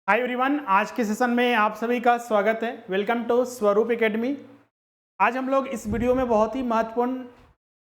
Hi everyone, आज के session में आप सभी का स्वागत है। वेलकम टू स्वरूप एकेडमी। आज हम लोग इस वीडियो में बहुत ही महत्वपूर्ण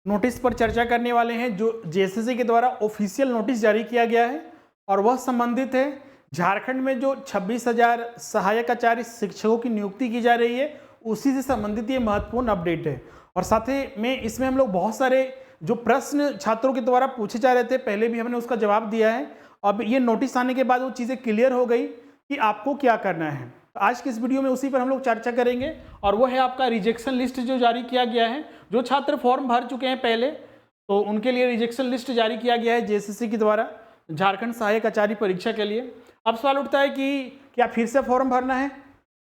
नोटिस पर चर्चा करने वाले हैं जो जेएसएससी के द्वारा ऑफिशियल नोटिस जारी किया गया है और वह संबंधित है झारखंड में जो 26,000 सहायक आचार्य शिक्षकों की नियुक्ति की जा रही है, उसी से संबंधित ये महत्वपूर्ण अपडेट है। और साथ ही में इसमें हम लोग बहुत सारे जो प्रश्न छात्रों के द्वारा पूछे जा रहे थे, पहले भी हमने उसका जवाब दिया है। अब ये नोटिस आने के बाद वो चीज़ें क्लियर हो गई कि आपको क्या करना है। तो आज की इस वीडियो में उसी पर हम लोग चर्चा करेंगे और वो है आपका रिजेक्शन लिस्ट जो जारी किया गया है। जो छात्र फॉर्म भर चुके हैं पहले, तो उनके लिए रिजेक्शन लिस्ट जारी किया गया है जेएसएससी के द्वारा झारखंड सहायक आचार्य परीक्षा के लिए। अब सवाल उठता है कि क्या फिर से फॉर्म भरना है,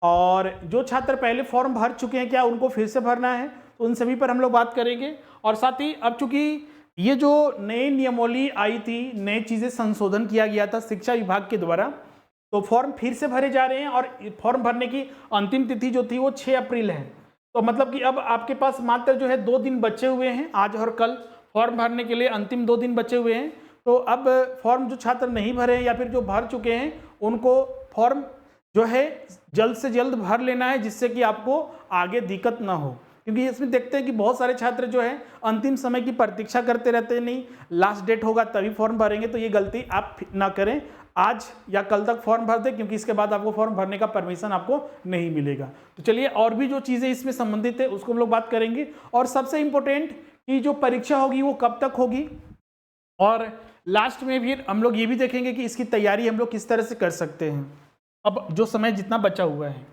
और जो छात्र पहले फॉर्म भर चुके हैं क्या उनको फिर से भरना है, तो उन सभी पर हम लोग बात करेंगे। और साथ ही अब चूंकि ये जो नई नियमावली आई थी, नई चीज़ें संशोधन किया गया था शिक्षा विभाग के द्वारा, तो फॉर्म फिर से भरे जा रहे हैं और फॉर्म भरने की अंतिम तिथि जो थी वो 6 अप्रैल है। तो मतलब कि अब आपके पास मात्र जो है 2 दिन बचे हुए हैं, आज और कल फॉर्म भरने के लिए अंतिम 2 दिन बचे हुए हैं। तो अब फॉर्म जो छात्र नहीं भरे हैं या फिर जो भर चुके हैं, उनको फॉर्म जो है जल्द से जल्द भर लेना है, जिससे कि आपको आगे दिक्कत ना हो। क्योंकि इसमें देखते हैं कि बहुत सारे छात्र जो है अंतिम समय की प्रतीक्षा करते रहते हैं, नहीं लास्ट डेट होगा तभी फॉर्म भरेंगे। तो ये गलती आप ना करें, आज या कल तक फॉर्म भर दें, क्योंकि इसके बाद आपको फॉर्म भरने का परमिशन आपको नहीं मिलेगा। तो चलिए और भी जो चीज़ें इसमें संबंधित है उसको हम लोग बात करेंगे। और सबसे इम्पोर्टेंट कि जो परीक्षा होगी वो कब तक होगी, और लास्ट में भी हम लोग ये भी देखेंगे कि इसकी तैयारी हम लोग किस तरह से कर सकते हैं अब जो समय जितना बचा हुआ है।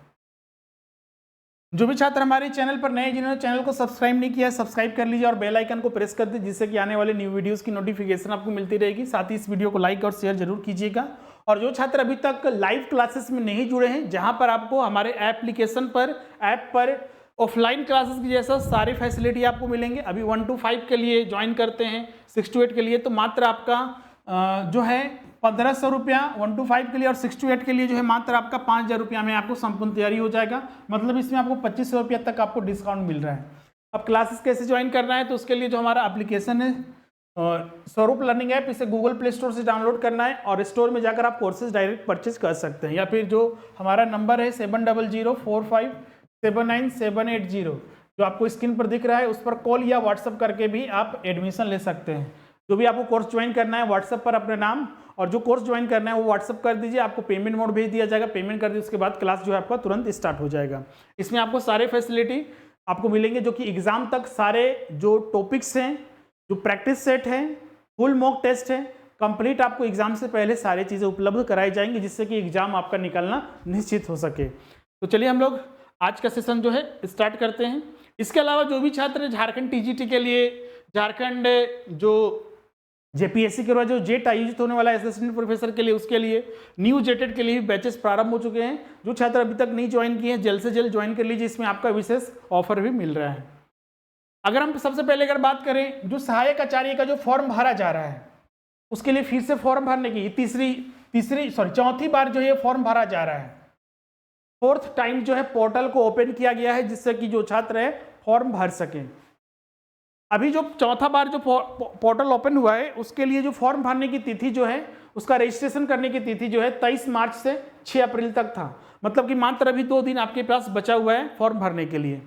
जो भी छात्र हमारे चैनल पर नए हैं, जिन्होंने चैनल को सब्सक्राइब नहीं किया है, सब्सक्राइब कर लीजिए और बेल आइकन को प्रेस कर दीजिए, जिससे कि आने वाले न्यू वीडियोस की नोटिफिकेशन आपको मिलती रहेगी। साथ ही इस वीडियो को लाइक और शेयर जरूर कीजिएगा। और जो छात्र अभी तक लाइव क्लासेस में नहीं जुड़े हैं, जहां पर आपको हमारे एप्लीकेशन पर ऐप पर ऑफलाइन क्लासेस की जैसा सारी फैसिलिटी आपको मिलेंगे। अभी 1 to 5 के लिए ज्वाइन करते हैं, 6 to 8 के लिए तो मात्र आपका जो है 1,500 रुपया 1 to 5 के लिए, और 6 to 8 के लिए जो है मात्र आपका 5,000 रुपया में आपको संपूर्ण तैयारी हो जाएगा। मतलब इसमें आपको 2,500 रुपया तक आपको डिस्काउंट मिल रहा है। अब क्लासेस कैसे ज्वाइन करना है, तो उसके लिए जो हमारा एप्लीकेशन है स्वरूप लर्निंग ऐप, इसे गूगल प्ले स्टोर से डाउनलोड करना है और स्टोर में जाकर आप कोर्सेज डायरेक्ट परचेज कर सकते हैं। या फिर जो हमारा नंबर है 7004579780, जो आपको स्क्रीन पर दिख रहा है, उस पर कॉल या व्हाट्सअप करके भी आप एडमिशन ले सकते हैं। जो भी आपको कोर्स ज्वाइन करना है, व्हाट्सएप पर अपना नाम और जो कोर्स ज्वाइन करना है वो व्हाट्सएप कर दीजिए, आपको पेमेंट मोड भेज दिया जाएगा। पेमेंट कर दीजिए, उसके बाद क्लास जो है आपका तुरंत स्टार्ट हो जाएगा। इसमें आपको सारे फैसिलिटी आपको मिलेंगे, जो कि एग्जाम तक सारे जो टॉपिक्स हैं, जो प्रैक्टिस सेट है, फुल मॉक टेस्ट है, कंप्लीट आपको एग्जाम से पहले सारी चीज़ें उपलब्ध कराई जाएंगी, जिससे कि एग्जाम आपका निकलना निश्चित हो सके। तो चलिए हम लोग आज का सेशन जो है स्टार्ट करते हैं। इसके अलावा जो भी छात्र झारखंड टीजीटी के लिए, झारखंड जो जेपीएससी के बाद जो जेट आयोजित होने वाला है असिस्टेंट प्रोफेसर के लिए, उसके लिए न्यू जेटेड के लिए भी बैचेस प्रारंभ हो चुके हैं। जो छात्र अभी तक नहीं ज्वाइन किए हैं, जल्द से जल्द ज्वाइन कर लीजिए, इसमें आपका विशेष ऑफर भी मिल रहा है। अगर हम सबसे पहले अगर बात करें, जो सहायक आचार्य का जो फॉर्म भरा जा रहा है, उसके लिए फिर से फॉर्म भरने की चौथी बार जो है फॉर्म भरा जा रहा है। 4th टाइम जो है पोर्टल को ओपन किया गया है, जिससे कि जो छात्र है फॉर्म भर सकें। अभी जो चौथा बार जो पोर्टल ओपन हुआ है, उसके लिए जो फॉर्म भरने की तिथि जो है, उसका रजिस्ट्रेशन करने की तिथि जो है 23 मार्च से 6 अप्रैल तक था। मतलब कि मात्र अभी 2 दिन आपके पास बचा हुआ है फॉर्म भरने के लिए।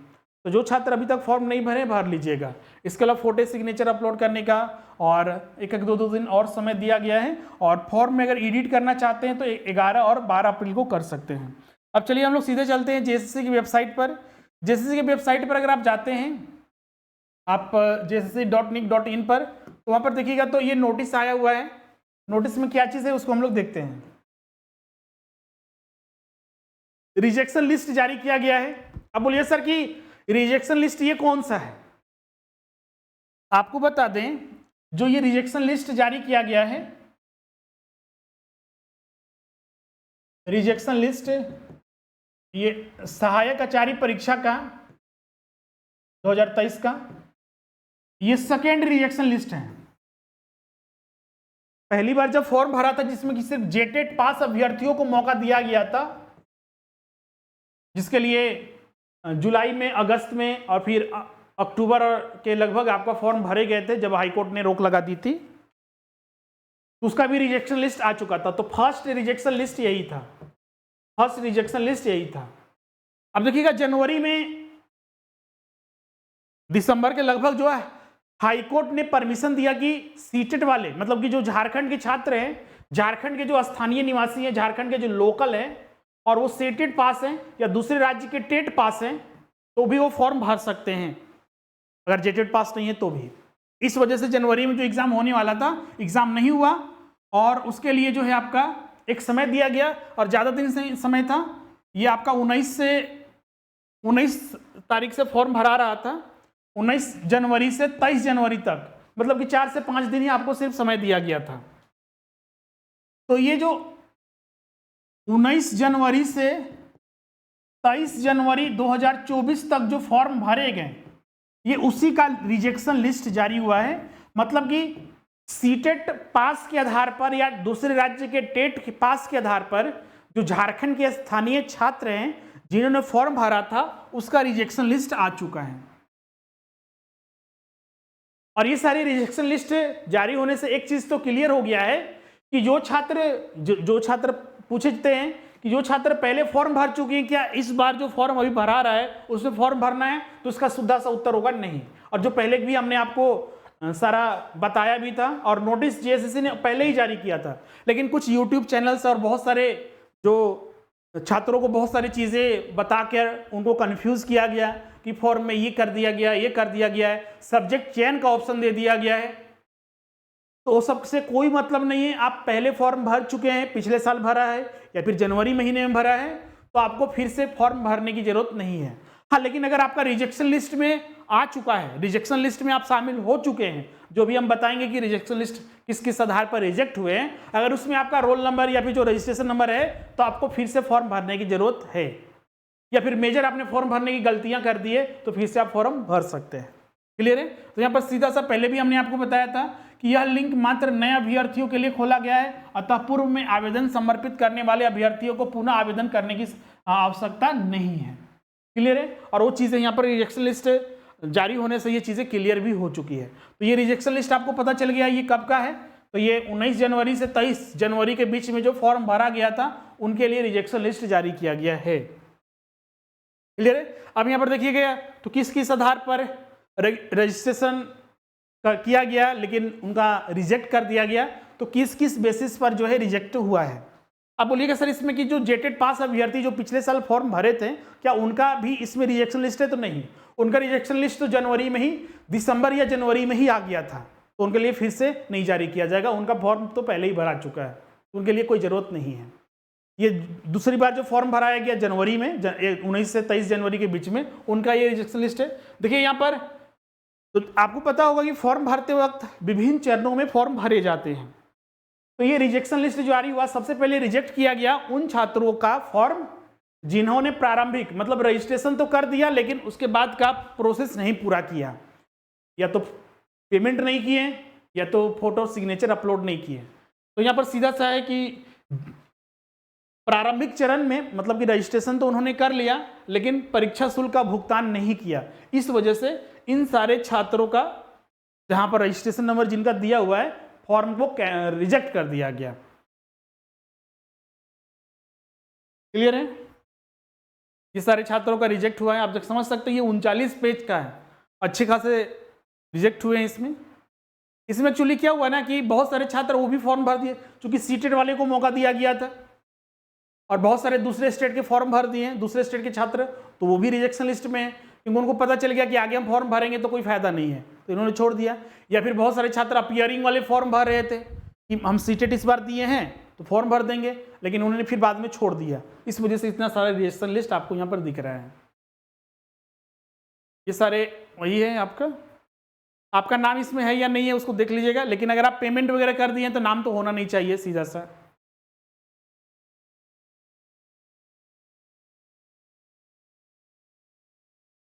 तो जो छात्र अभी तक फॉर्म नहीं भरे, भर लीजिएगा। इसके अलावा फोटो सिग्नेचर अपलोड करने का और एक 2 दिन और समय दिया गया है। और फॉर्म में अगर एडिट करना चाहते हैं तो 11 और 12 अप्रैल को कर सकते हैं। अब चलिए हम लोग सीधे चलते हैं जेएसएससी की वेबसाइट पर। जेएसएससी की वेबसाइट पर अगर आप जाते हैं, आप jssc.nic.in पर, तो वहाँ पर देखिएगा तो ये नोटिस आया हुआ है। नोटिस में क्या चीज़ है उसको हम लोग देखते हैं। रिजेक्शन लिस्ट जारी किया गया है। अब बोलिए सर कि रिजेक्शन लिस्ट ये कौन सा है? आपको बता दें, जो ये रिजेक्शन लिस्ट जारी किया गया है, रिजेक्शन लिस्ट ये सहायक आचार्य परीक्षा का 2023 का ये सेकेंड रिजेक्शन लिस्ट है। पहली बार जब फॉर्म भरा था, जिसमें कि सिर्फ जेटेड पास अभ्यर्थियों को मौका दिया गया था, जिसके लिए जुलाई में, अगस्त में और फिर अक्टूबर के लगभग आपका फॉर्म भरे गए थे, जब हाईकोर्ट ने रोक लगा दी थी, तो उसका भी रिजेक्शन लिस्ट आ चुका था। तो फर्स्ट रिजेक्शन लिस्ट यही था। फर्स्ट रिजेक्शन लिस्ट यही था। अब देखिएगा जनवरी में दिसंबर के लगभग जो है हाईकोर्ट ने परमिशन दिया कि सीटेट वाले, मतलब कि जो झारखंड के छात्र हैं, झारखंड के जो स्थानीय निवासी हैं, झारखंड के जो लोकल हैं और वो सीटेट पास हैं या दूसरे राज्य के टेट पास हैं, तो भी वो फॉर्म भर सकते हैं, अगर जेटेट पास नहीं है तो भी। इस वजह से जनवरी में जो एग्जाम होने वाला था, एग्जाम नहीं हुआ और उसके लिए जो है आपका एक समय दिया गया और ज़्यादा दिन से समय था। ये आपका 19 तारीख से फॉर्म भरा रहा था, 19 जनवरी से 23 जनवरी तक, मतलब कि 4 से 5 दिन ही आपको सिर्फ समय दिया गया था। तो ये जो 19 जनवरी से 23 जनवरी 2024 तक जो फॉर्म भरे गए, ये उसी का रिजेक्शन लिस्ट जारी हुआ है। मतलब कि सीटेट पास के आधार पर या दूसरे राज्य के टेट के पास के आधार पर जो झारखंड के स्थानीय छात्र हैं जिन्होंने फॉर्म भरा था, उसका रिजेक्शन लिस्ट आ चुका है। और ये सारी रिजेक्शन लिस्ट जारी होने से एक चीज तो क्लियर हो गया है कि जो छात्र पूछते हैं कि जो छात्र पहले फॉर्म भर चुके हैं, क्या इस बार जो फॉर्म अभी भरा रहा है उसमें फॉर्म भरना है, तो उसका सीधा सा उत्तर होगा नहीं। और जो पहले भी हमने आपको सारा बताया भी था और नोटिस जेएसएससी ने पहले ही जारी किया था, लेकिन कुछ यूट्यूब चैनल्स और बहुत सारे जो छात्रों को बहुत सारी चीज़ें बता कर उनको कंफ्यूज किया गया कि फॉर्म में ये कर दिया गया, ये कर दिया गया है, सब्जेक्ट चयन का ऑप्शन दे दिया गया है। तो सबसे कोई मतलब नहीं है। आप पहले फॉर्म भर चुके हैं, पिछले साल भरा है या फिर जनवरी महीने में भरा है, तो आपको फिर से फॉर्म भरने की जरूरत नहीं है। हाँ, लेकिन अगर आपका रिजेक्शन लिस्ट में आ चुका है, रिजेक्शन लिस्ट में आप शामिल हो चुके हैं, जो भी हम बताएंगे कि रिजेक्शन लिस्ट किस किस आधार पर रिजेक्ट हुए हैं, अगर उसमें आपका रोल नंबर या फिर जो रजिस्ट्रेशन नंबर है, तो आपको फिर से फॉर्म भरने की जरूरत है। या फिर मेजर आपने फॉर्म भरने की गलतियां कर दी है तो फिर से आप फॉर्म भर सकते हैं। क्लियर है? तो यहाँ पर सीधा सा पहले भी हमने आपको बताया था कि यह लिंक मात्र नए अभ्यर्थियों के लिए खोला गया है, अतः पूर्व में आवेदन समर्पित करने वाले अभ्यर्थियों को पुनः आवेदन करने की आवश्यकता नहीं है। क्लियर है? और वो चीजें यहाँ पर रिजेक्शन लिस्ट जारी होने से ये चीजें क्लियर भी हो चुकी है। तो ये रिजेक्शन लिस्ट आपको पता चल गया ये कब का है, तो ये 19 जनवरी से 23 जनवरी के बीच में जो फॉर्म भरा गया था उनके लिए रिजेक्शन लिस्ट जारी किया गया है। क्लियर है? अब यहाँ पर देखिए गया तो किस किस आधार पर रजिस्ट्रेशन किया गया लेकिन उनका रिजेक्ट कर दिया गया, तो किस किस बेसिस पर जो है रिजेक्ट हुआ है। अब बोलिएगा सर इसमें कि जो जेटेड पास अभ्यर्थी जो पिछले साल फॉर्म भरे थे, क्या उनका भी इसमें रिजेक्शन लिस्ट है? तो नहीं, उनका रिजेक्शन लिस्ट तो जनवरी में ही, दिसंबर या जनवरी में ही आ गया था, तो उनके लिए फिर से नहीं जारी किया जाएगा। उनका फॉर्म तो पहले ही भरा चुका है, तो उनके लिए कोई जरूरत नहीं है। ये दूसरी बार जो फॉर्म भराया गया जनवरी में, 19 से 23 जनवरी के बीच में, उनका ये रिजेक्शन लिस्ट है। देखिए यहाँ पर तो आपको पता होगा कि फॉर्म भरते वक्त विभिन्न चरणों में फॉर्म भरे जाते हैं। तो ये रिजेक्शन लिस्ट जारी हुआ, सबसे पहले रिजेक्ट किया गया उन छात्रों का फॉर्म जिन्होंने प्रारंभिक मतलब रजिस्ट्रेशन तो कर दिया लेकिन उसके बाद का प्रोसेस नहीं पूरा किया, या तो पेमेंट नहीं किए या तो फोटो सिग्नेचर अपलोड नहीं किए। तो यहाँ पर सीधा सा है कि प्रारंभिक चरण में मतलब कि रजिस्ट्रेशन तो उन्होंने कर लिया लेकिन परीक्षा शुल्क का भुगतान नहीं किया, इस वजह से इन सारे छात्रों का जहां पर रजिस्ट्रेशन नंबर जिनका दिया हुआ है फॉर्म को रिजेक्ट कर दिया गया। क्लियर है? ये सारे छात्रों का रिजेक्ट हुआ है। आप समझ सकते हैं ये 39 पेज का है, अच्छे खासे रिजेक्ट हुए हैं इसमें एक्चुअली क्या हुआ ना कि बहुत सारे छात्र वो भी फॉर्म भर दिए, चूंकि सीटेड वाले को मौका दिया गया था, और बहुत सारे दूसरे स्टेट के फॉर्म भर दिए हैं दूसरे स्टेट के छात्र, तो वो भी रिजेक्शन लिस्ट में है, क्योंकि उनको पता चल गया कि आगे हम फॉर्म भरेंगे तो कोई फायदा नहीं है, तो इन्होंने छोड़ दिया। या फिर बहुत सारे छात्र अपीयरिंग वाले फॉर्म भर रहे थे कि हम सीटेट इस बार दिए हैं तो फॉर्म भर देंगे, लेकिन उन्होंने फिर बाद में छोड़ दिया, इस वजह से इतना सारा रिजेक्शन लिस्ट आपको यहाँ पर दिख रहा है। ये सारे वही है, आपका नाम इसमें है या नहीं है उसको देख लीजिएगा, लेकिन अगर आप पेमेंट वगैरह कर दिए तो नाम तो होना नहीं चाहिए सीधा सा।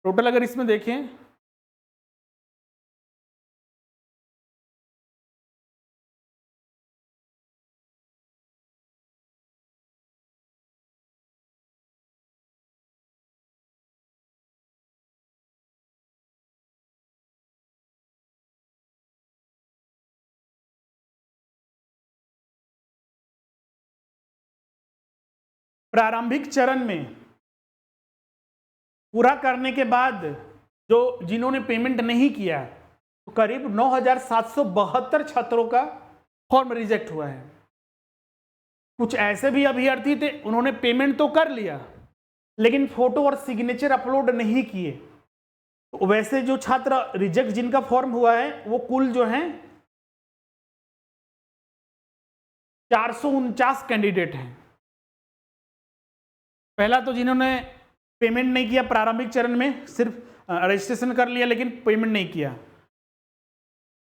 टोटल अगर इसमें देखें प्रारंभिक चरण में पूरा करने के बाद जो जिन्होंने पेमेंट नहीं किया तो करीब 9,772 छात्रों का फॉर्म रिजेक्ट हुआ है। कुछ ऐसे भी अभ्यर्थी थे, उन्होंने पेमेंट तो कर लिया लेकिन फोटो और सिग्नेचर अपलोड नहीं किए। तो वैसे जो छात्र रिजेक्ट जिनका फॉर्म हुआ है वो कुल जो है 449 कैंडिडेट हैं। पहला तो जिन्होंने पेमेंट नहीं किया प्रारंभिक चरण में, सिर्फ रजिस्ट्रेशन कर लिया लेकिन पेमेंट नहीं किया,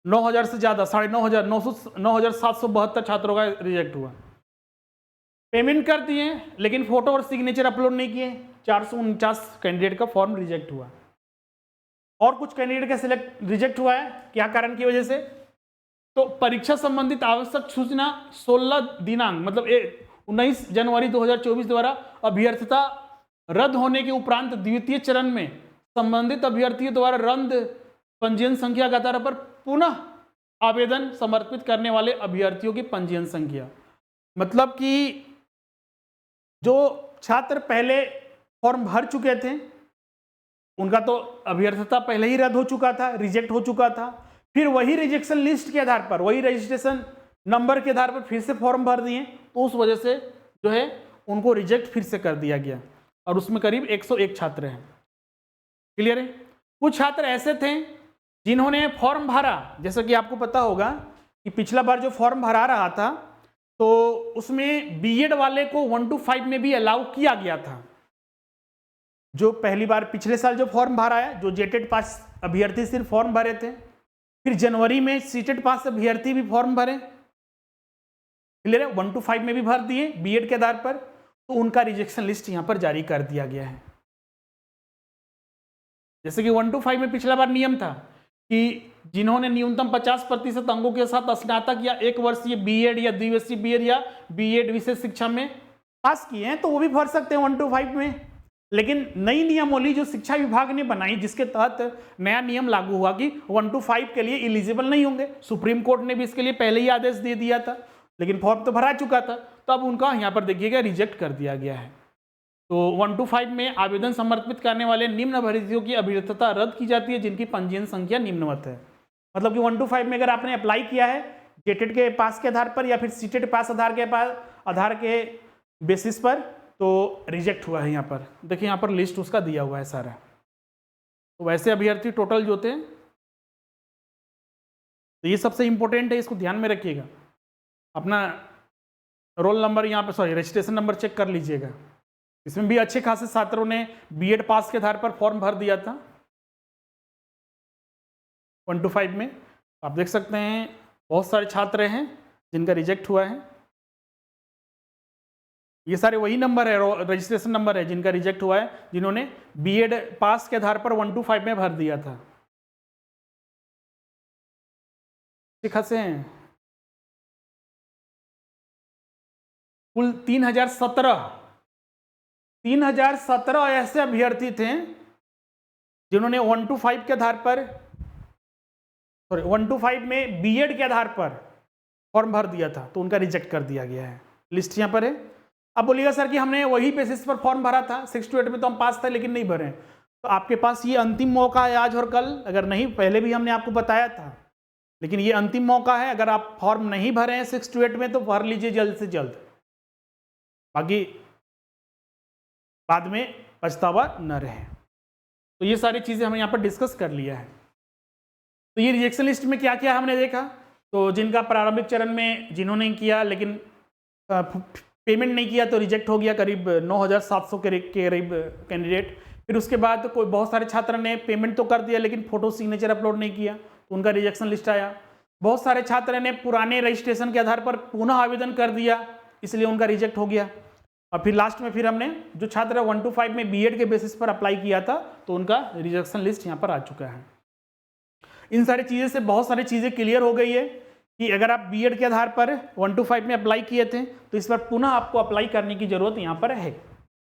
9,000 से ज्यादा, 9,772 छात्रों का रिजेक्ट हुआ। पेमेंट कर दिए लेकिन फोटो और सिग्नेचर अपलोड नहीं किए, 449 कैंडिडेट का फॉर्म रिजेक्ट हुआ। और कुछ कैंडिडेट का सिलेक्ट रिजेक्ट हुआ है, क्या कारण की वजह से? तो परीक्षा संबंधित आवश्यक सूचना 16 दिनांक मतलब 19 जनवरी 2024 द्वारा अभ्यर्थता रद्द होने के उपरांत द्वितीय चरण में संबंधित अभ्यर्थियों द्वारा रद्द पंजीयन संख्या के आधार पर पुनः आवेदन समर्पित करने वाले अभ्यर्थियों की पंजीयन संख्या। मतलब कि जो छात्र पहले फॉर्म भर चुके थे उनका तो अभ्यर्थता पहले ही रद्द हो चुका था, रिजेक्ट हो चुका था, फिर वही रिजेक्शन लिस्ट के आधार पर, वही रजिस्ट्रेशन नंबर के आधार पर फिर से फॉर्म भर दिए, तो उस वजह से जो है उनको रिजेक्ट फिर से कर दिया गया और उसमें करीब 101 छात्र हैं। क्लियर है? कुछ छात्र ऐसे थे जिन्होंने फॉर्म भरा, जैसा कि आपको पता होगा कि पिछला बार जो फॉर्म भरा रहा था तो उसमें बीएड वाले को 1 to 5 में भी अलाउ किया गया था। जो पहली बार पिछले साल जो फॉर्म भरा है, जो जेटेड पास अभ्यर्थी सिर्फ फॉर्म भरे थे, फिर जनवरी में सीटेड पास अभ्यर्थी भी फॉर्म भरे, क्लियर है, 1 to 5 में भी भर दिए बीएड के आधार पर, तो उनका रिजेक्शन लिस्ट यहां पर जारी कर दिया गया है। जैसे कि 1 to 5 में पिछला बार नियम था कि जिन्होंने न्यूनतम 50% अंकों के साथ स्नातक या 1 वर्षीय बीएड या द्विवर्षीय बीएड या बीएड विशेष शिक्षा में पास किए हैं तो वो भी भर सकते हैं 1 to 5 में। लेकिन नई नियमावली जो शिक्षा विभाग ने बनाई, जिसके तहत नया नियम लागू हुआ कि 1 to 5 के लिए एलिजिबल नहीं होंगे, सुप्रीम कोर्ट ने भी इसके लिए पहले ही आदेश दे दिया था, लेकिन फॉर्म तो भरा चुका था, तो अब उनका यहाँ पर देखिएगा रिजेक्ट कर दिया गया है। तो 1 to 5 में आवेदन समर्पित करने वाले निम्न अभ्यर्थियों की अभ्यर्थता रद्द की जाती है जिनकी पंजीयन संख्या निम्नवत है। मतलब कि 1 to 5 में अगर आपने अप्लाई किया है जेटेड के पास के आधार पर या फिर सीटेड पास आधार के बेसिस पर, तो रिजेक्ट हुआ है। यहाँ पर देखिए, यहाँ पर लिस्ट उसका दिया हुआ है सारा। तो वैसे अभ्यर्थी टोटल जो थे, तो ये सबसे इंपॉर्टेंट है, इसको ध्यान में रखिएगा। अपना रोल नंबर यहाँ पर, सॉरी, रजिस्ट्रेशन नंबर चेक कर लीजिएगा। इसमें भी अच्छे खासे छात्रों ने बीएड पास के आधार पर फॉर्म भर दिया था 1 to 5 में। आप देख सकते हैं बहुत सारे छात्र हैं जिनका रिजेक्ट हुआ है। ये सारे वही नंबर है, रजिस्ट्रेशन नंबर है जिनका रिजेक्ट हुआ है, जिन्होंने बीएड पास के आधार पर 1 to 5 में भर दिया था। खासे हैं, कुल 3,017 ऐसे अभ्यर्थी थे जिन्होंने 1 to 5 के आधार पर, सॉरी 1 to 5 में बीएड के आधार पर फॉर्म भर दिया था, तो उनका रिजेक्ट कर दिया गया है। लिस्ट यहाँ पर है। अब बोलिएगा सर कि हमने वही बेसिस पर फॉर्म भरा था, 6 to 8 में तो हम पास थे लेकिन नहीं भरे, तो आपके पास ये अंतिम मौका है आज और कल। अगर नहीं, पहले भी हमने आपको बताया था, लेकिन ये अंतिम मौका है। अगर आप फॉर्म नहीं भरे हैं 6 to 8 में तो भर लीजिए जल्द से जल्द, बाकी बाद में पछतावा न रहे। तो ये सारी चीज़ें हमने यहाँ पर डिस्कस कर लिया है। तो ये रिजेक्शन लिस्ट में क्या क्या हमने देखा, तो जिनका प्रारंभिक चरण में जिन्होंने किया लेकिन पेमेंट नहीं किया तो रिजेक्ट हो गया, करीब 9,700 के करीब कैंडिडेट। फिर उसके बाद कोई बहुत सारे छात्र ने पेमेंट तो कर दिया लेकिन फोटो सिग्नेचर अपलोड नहीं किया, तो उनका रिजेक्शन लिस्ट आया। बहुत सारे छात्र ने पुराने रजिस्ट्रेशन के आधार पर पुनः आवेदन कर दिया, इसलिए उनका रिजेक्ट हो गया। और फिर लास्ट में फिर हमने जो छात्र 1 to 5 में बीएड के बेसिस पर अप्लाई किया था, तो उनका रिजेक्शन लिस्ट यहाँ पर आ चुका है। इन सारी चीज़ें से बहुत सारी चीज़ें क्लियर हो गई है कि अगर आप बीएड के आधार पर 1 to 5 में अप्लाई किए थे तो इस पर पुनः आपको अप्लाई करने की जरूरत यहाँ पर है।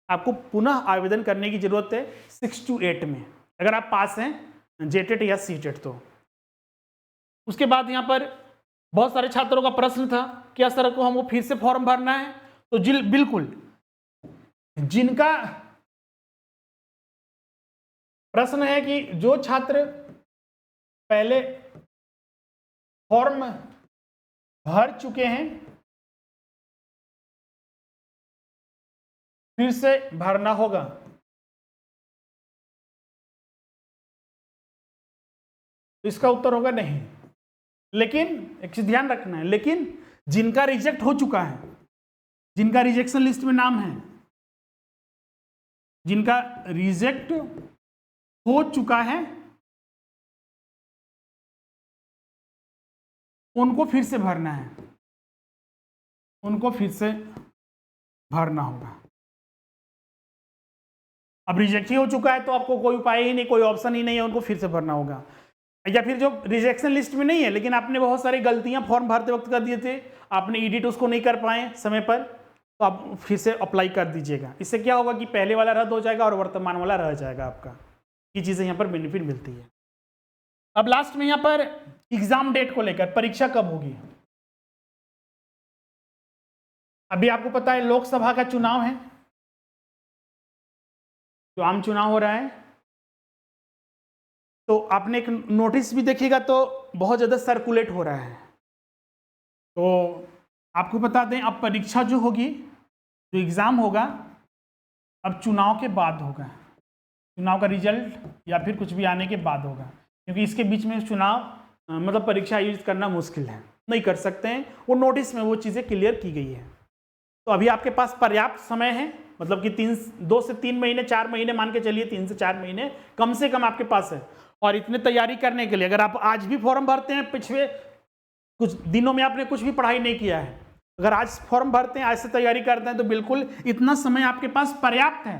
आपको पुनः आवेदन करने की जरूरत है 6 to 8 में, अगर आप पास हैं जेटेड या सीटेड। तो उसके बाद यहाँ पर बहुत सारे छात्रों का प्रश्न था, क्या सर को हम वो फिर से फॉर्म भरना है? तो बिल्कुल जिनका प्रश्न है कि जो छात्र पहले फॉर्म भर चुके हैं फिर से भरना होगा। तो इसका उत्तर होगा नहीं। लेकिन एक चीज ध्यान रखना है, लेकिन जिनका रिजेक्ट हो चुका है, जिनका रिजेक्शन लिस्ट में नाम है, जिनका रिजेक्ट हो चुका है उनको फिर से भरना है, उनको फिर से भरना होगा। अब रिजेक्ट ही हो चुका है तो आपको कोई उपाय ही नहीं, कोई ऑप्शन ही नहीं है, उनको फिर से भरना होगा। या फिर जो रिजेक्शन लिस्ट में नहीं है लेकिन आपने बहुत सारी गलतियां फॉर्म भरते वक्त कर दिए थे, आपने एडिट उसको नहीं कर पाए समय पर, तो आप फिर से अप्लाई कर दीजिएगा। इससे क्या होगा कि पहले वाला रद्द हो जाएगा और वर्तमान वाला रह जाएगा आपका। ये चीज़ें यहाँ पर बेनिफिट मिलती है। अब लास्ट में यहाँ पर एग्जाम डेट को लेकर, परीक्षा कब होगी। अभी आपको पता है लोकसभा का चुनाव है, जो आम चुनाव हो रहा है, तो आपने एक नोटिस भी देखिएगा तो बहुत ज़्यादा सर्कुलेट हो रहा है। तो आपको बता दें अब परीक्षा जो होगी, जो एग्ज़ाम होगा, अब चुनाव के बाद होगा। चुनाव का रिजल्ट या फिर कुछ भी आने के बाद होगा, क्योंकि इसके बीच में चुनाव मतलब परीक्षा आयोजित करना मुश्किल है, नहीं कर सकते हैं। वो नोटिस में वो चीज़ें क्लियर की गई है। तो अभी आपके पास पर्याप्त समय है, मतलब कि 2 से 3 महीने, 4 महीने मान के चलिए, 3 से 4 महीने कम से कम आपके पास है। और इतने तैयारी करने के लिए अगर आप आज भी फॉर्म भरते हैं, पिछले कुछ दिनों में आपने कुछ भी पढ़ाई नहीं किया है, अगर आज फॉर्म भरते हैं, आज से तैयारी करते हैं, तो बिल्कुल इतना समय आपके पास पर्याप्त है,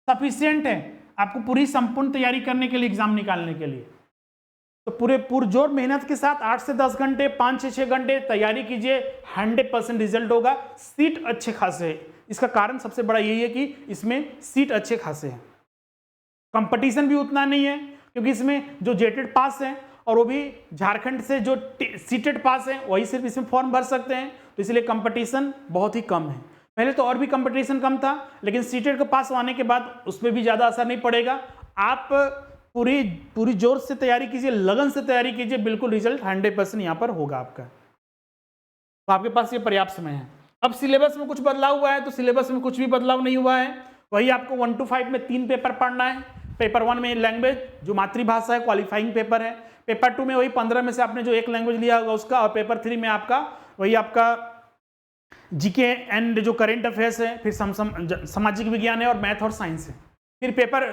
सफिशिएंट है आपको पूरी संपूर्ण तैयारी करने के लिए, एग्जाम निकालने के लिए। तो पूरे पुरजोर मेहनत के साथ 8 से 10 घंटे, 5 से 6 घंटे तैयारी कीजिए, 100% रिजल्ट होगा। सीट अच्छे खासे है, इसका कारण सबसे बड़ा यही है कि इसमें सीट अच्छे खासे हैं। कंपटीशन भी उतना नहीं है, क्योंकि इसमें जो जेटेड पास हैं और वो भी झारखंड से जो सीटेड पास हैं वही सिर्फ इसमें फॉर्म भर सकते हैं, तो इसलिए कंपटीशन बहुत ही कम है। पहले तो और भी कंपटीशन कम था, लेकिन सीटेड को पास आने के बाद उसमें भी ज़्यादा असर नहीं पड़ेगा। आप पूरी जोर से तैयारी कीजिए, लगन से तैयारी कीजिए, बिल्कुल रिजल्ट 100% यहाँ पर होगा आपका। तो आपके पास ये पर्याप्त समय है। अब सिलेबस में कुछ बदलाव हुआ है, तो सिलेबस में कुछ भी बदलाव नहीं हुआ है, वही आपको 1 to 5 में 3 पेपर पढ़ना है। पेपर 1 में लैंग्वेज, जो मातृभाषा है, क्वालिफाइंग पेपर है। पेपर 2 में वही 15 में से आपने जो एक लैंग्वेज लिया होगा उसका, और पेपर 3 में आपका वही आपका जीके एंड जो करेंट अफेयर्स है, फिर सामाजिक विज्ञान है, और मैथ और साइंस है। फिर पेपर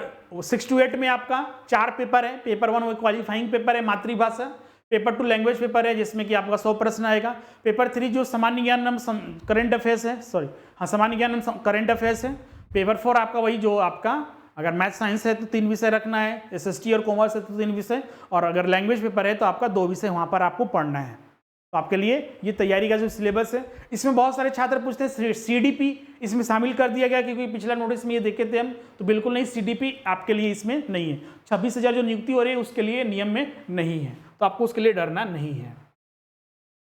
6 to 8 में आपका 4 पेपर है। पेपर 1 वो क्वालिफाइंग पेपर है, मातृभाषा। पेपर 2 लैंग्वेज पेपर है, जिसमें कि आपका 100 प्रश्न आएगा। पेपर 3 जो सामान्य ज्ञान करेंट अफेयर्स है, सामान्य ज्ञान करेंट अफेयर्स है। पेपर 4 आपका वही जो आपका, अगर मैथ साइंस है तो 3 विषय रखना है, एसएसटी और कॉमर्स है तो 3 विषय, और अगर लैंग्वेज पेपर है तो आपका 2 विषय वहाँ पर आपको पढ़ना है। तो आपके लिए ये तैयारी का जो सिलेबस है, इसमें बहुत सारे छात्र पूछते हैं सीडीपी इसमें शामिल कर दिया गया, क्योंकि पिछला नोटिस में ये देखे थे हम, तो बिल्कुल नहीं, सीडीपी आपके लिए इसमें नहीं है। 26,000 जो नियुक्ति हो रही है उसके लिए नियम में नहीं है, तो आपको उसके लिए डरना नहीं है।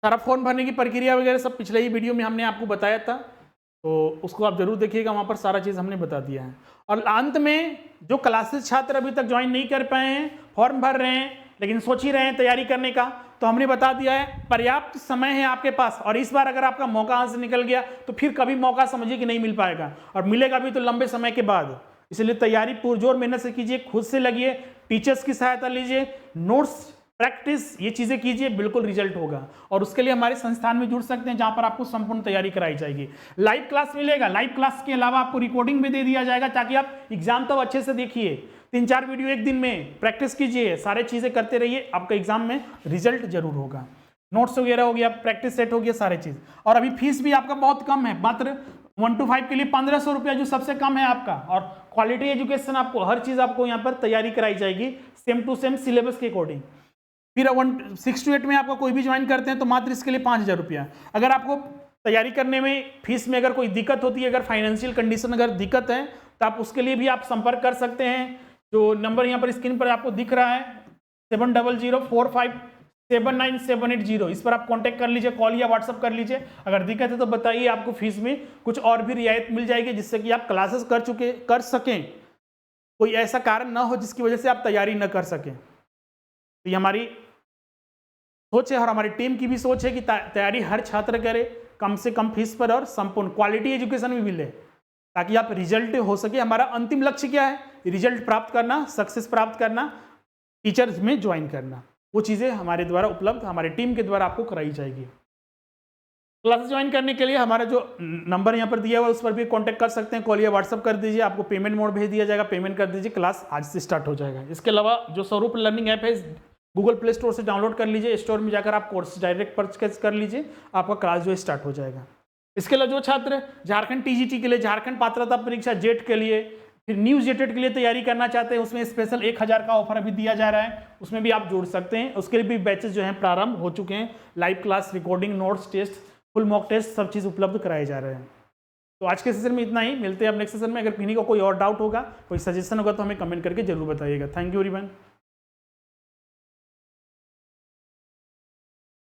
सारा फॉर्म भरने की प्रक्रिया वगैरह सब पिछले ही वीडियो में हमने आपको बताया था, तो उसको आप जरूर देखिएगा, वहाँ पर सारा चीज़ हमने बता दिया है। और अंत में जो क्लासेस छात्र अभी तक ज्वाइन नहीं कर पाए हैं, फॉर्म भर रहे हैं लेकिन सोच ही रहे हैं तैयारी करने का, तो हमने बता दिया है पर्याप्त समय है आपके पास। और इस बार अगर आपका मौका हाथ से निकल गया तो फिर कभी मौका समझिए कि नहीं मिल पाएगा, और मिलेगा भी तो लंबे समय के बाद। इसलिए तैयारी पुरजोर मेहनत से कीजिए, खुद से लगिए, टीचर्स की सहायता लीजिए, नोट्स प्रैक्टिस, ये चीज़ें कीजिए, बिल्कुल रिजल्ट होगा। और उसके लिए हमारे संस्थान में जुड़ सकते हैं, जहां पर आपको संपूर्ण तैयारी कराई जाएगी। लाइव क्लास मिलेगा, लाइव क्लास के अलावा आपको रिकॉर्डिंग भी दे दिया जाएगा, ताकि आप एग्जाम तो अच्छे से देखिए। 3-4 वीडियो एक दिन में प्रैक्टिस कीजिए, सारे चीज़ें करते रहिए, आपका एग्जाम में रिजल्ट जरूर होगा। नोट्स वगैरह हो गया, प्रैक्टिस सेट हो गया, सारे चीज़। और अभी फीस भी आपका बहुत कम है, मात्र 1 to 5 के लिए 1500 रुपया, जो सबसे कम है आपका। और क्वालिटी एजुकेशन, आपको हर चीज़ आपको यहाँ पर तैयारी कराई जाएगी, सेम टू सेम सिलेबस के अकॉर्डिंग। फिर 6 to 8 में आपको कोई भी ज्वाइन करते हैं तो मात्र इसके लिए 5000 रुपया। अगर आपको तैयारी करने में फीस में अगर कोई दिक्कत होती है, अगर फाइनेंशियल कंडीशन अगर दिक्कत है, तो आप उसके लिए भी आप संपर्क कर सकते हैं। जो नंबर यहाँ पर स्क्रीन पर आपको दिख रहा है 700456 79780, इस पर आप कांटेक्ट कर लीजिए, कॉल या व्हाट्सअप कर लीजिए। अगर दिक्कत है तो बताइए, आपको फीस में कुछ और भी रियायत मिल जाएगी, जिससे कि आप क्लासेस कर सकें, कोई ऐसा कारण ना हो जिसकी वजह से आप तैयारी न कर सकें। तो ये हमारी सोच है और हमारी टीम की भी सोच है कि तैयारी हर छात्र करे, कम से कम फीस पर और संपूर्ण क्वालिटी एजुकेशन भी मिले, ताकि आप रिजल्ट हो सके। हमारा अंतिम लक्ष्य क्या है? रिजल्ट प्राप्त करना, सक्सेस प्राप्त करना, टीचर्स में ज्वाइन करना। वो चीज़ें हमारे द्वारा उपलब्ध, हमारी टीम के द्वारा आपको कराई जाएगी। क्लासेस ज्वाइन करने के लिए हमारा जो नंबर यहाँ पर दिया हुआ है उस पर भी कांटेक्ट कर सकते हैं, कॉल या व्हाट्सअप कर दीजिए। आपको पेमेंट मोड भेज दिया जाएगा, पेमेंट कर दीजिए, क्लास आज से स्टार्ट हो जाएगा। इसके अलावा जो स्वरूप लर्निंग ऐप है, गूगल प्ले स्टोर से डाउनलोड कर लीजिए, स्टोर में जाकर आप कोर्स डायरेक्ट परचेज कर लीजिए, आपका क्लास जो है स्टार्ट हो जाएगा। इसके अलावा जो छात्र झारखंड टीजीटी के लिए, झारखंड पात्रता परीक्षा जेट के लिए, फिर न्यू जेटेड के लिए तैयारी करना चाहते हैं, उसमें स्पेशल 1000 का ऑफर अभी दिया जा रहा है, उसमें भी आप जुड़ सकते हैं। उसके लिए भी बैचेस जो हैं प्रारंभ हो चुके हैं, live class, recording, notes, test, full mock test, सब चीज़ उपलब्ध कराए जा रहे हैं। तो आज के सेशन में इतना ही, मिलते हैं अब नेक्स्ट सेशन में। अगर किन्हीं को कोई और डाउट होगा, कोई सजेशन होगा तो हमें कमेंट करके जरूर बताइएगा। Thank you everyone.